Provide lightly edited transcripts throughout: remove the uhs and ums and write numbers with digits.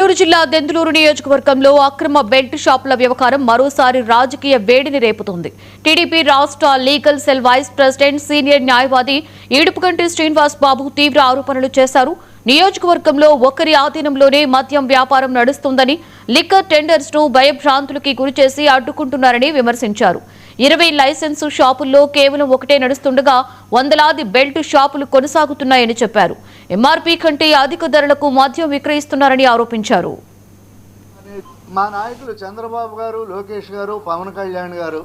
నెల్లూరు జిల్లా దెందులూరు నియోజకవర్గంలో అక్రమ బెల్ట్ షాపుల వ్యవహారం మరోసారి రాజకీయ వేడిని రేపుతోంది. టీడీపీ రాష్ట్ర legal cell vice president senior న్యాయవాది ఈడుపుగంటి శ్రీనివాస్ బాబు తీవ్ర ఆరోపణలు చేశారు. నియోజకవర్గంలో ఒకరి ఆధీనంలోనే మద్యం వ్యాపారం నడుస్తుందని, లిక్కర్ టెండర్స్ ను భయభ్రాంతులకి గురిచేసి అడ్డుకుంటున్నారని విమర్శించారు. 20 లైసెన్సు షాపుల్లో కేవలం ఒకటే నడుస్తుండగా వందలాది బెల్ట్ షాపులు కొనసాగుతున్నాయని చెప్పారు. ఎంఆర్పీ కంటే అధిక ధరలకు మద్యం విక్రయిస్తున్నారని ఆరోపించారు. మా నాయకులు చంద్రబాబు గారు, లోకేష్ గారు, పవన్ కళ్యాణ్ గారు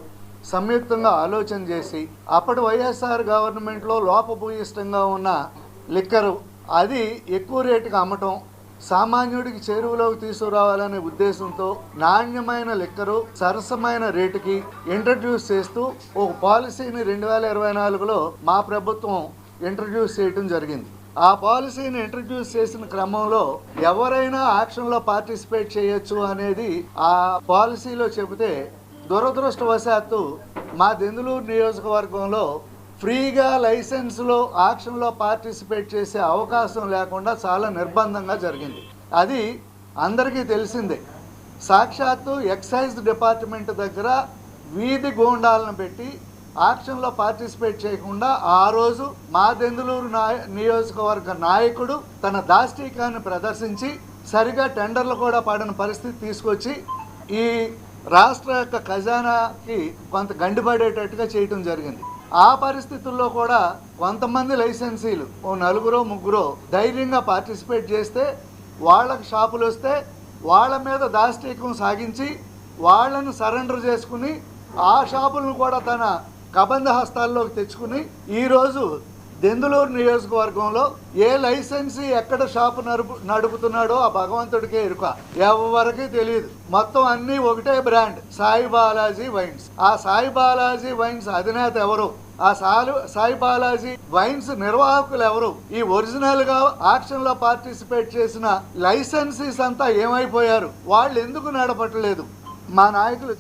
సంయుక్తంగా ఆలోచన చేసి అప్పటి వైఎస్ఆర్ గవర్నమెంట్లో లోపభూయిష్టంగా ఉన్న లిక్కరు అది ఎక్కువ రేటుకి అమ్మటం, సామాన్యుడికి చేరువలోకి తీసుకురావాలనే ఉద్దేశంతో నాణ్యమైన లిక్కరు సరసమైన రేటుకి ఇంట్రడ్యూస్ చేస్తూ ఒక పాలసీని 2024లో మా ప్రభుత్వం ఇంట్రడ్యూస్ చేయడం జరిగింది. ఆ పాలసీని ఇంట్రడ్యూస్ చేసిన క్రమంలో ఎవరైనా యాక్షన్లో పార్టిసిపేట్ చేయొచ్చు అనేది ఆ పాలసీలో చెబితే, దురదృష్టవశాత్తు మా దెందులూరు నియోజకవర్గంలో ఫ్రీగా లైసెన్స్లో యాక్షన్లో పార్టిసిపేట్ చేసే అవకాశం లేకుండా చాలా నిర్బంధంగా జరిగింది. అది అందరికీ తెలిసిందే. సాక్షాత్తు ఎక్సైజ్ డిపార్ట్మెంట్ దగ్గర వీధి గూండాలను పెట్టి యాక్షన్లో పార్టిసిపేట్ చేయకుండా ఆ రోజు మా దెందులూరు నియోజకవర్గ నాయకుడు తన దాష్టీకాన్ని ప్రదర్శించి సరిగా టెండర్లు కూడా పడని పరిస్థితి తీసుకొచ్చి ఈ రాష్ట్ర యొక్క ఖజానాకి కొంత గండిపడేటట్టుగా చేయటం జరిగింది. ఆ పరిస్థితుల్లో కూడా కొంతమంది లైసెన్సీలు ఓ 4-3 ధైర్యంగా పార్టిసిపేట్ చేస్తే వాళ్ళకి షాపులు వస్తే వాళ్ళ మీద దాష్టీకం సాగించి వాళ్ళను సరెండర్ చేసుకుని ఆ షాపులను కూడా తన కబంధ హస్తాల్లోకి తెచ్చుకుని ఈరోజు దెందులూరు నియోజకవర్గంలో ఏ లైసెన్సీ ఎక్కడ షాపు నడుపుతున్నాడో ఆ భగవంతుడికే ఎరుక, ఎవరికి తెలియదు. మొత్తం అన్నీ ఒకటే బ్రాండ్, సాయి బాలాజీ వైన్స్. ఆ సాయి బాలాజీ వైన్స్ అధినేత ఎవరు, ఆ సాయి బాలాజీ వైన్స్ నిర్వాహకులు ఎవరు, ఈ ఒరిజినల్గా యాక్షన్లో పార్టిసిపేట్ చేసిన లైసెన్సీస్ అంతా ఏమైపోయారు, వాళ్ళు ఎందుకు నడపట్లేదు? మా నాయకులు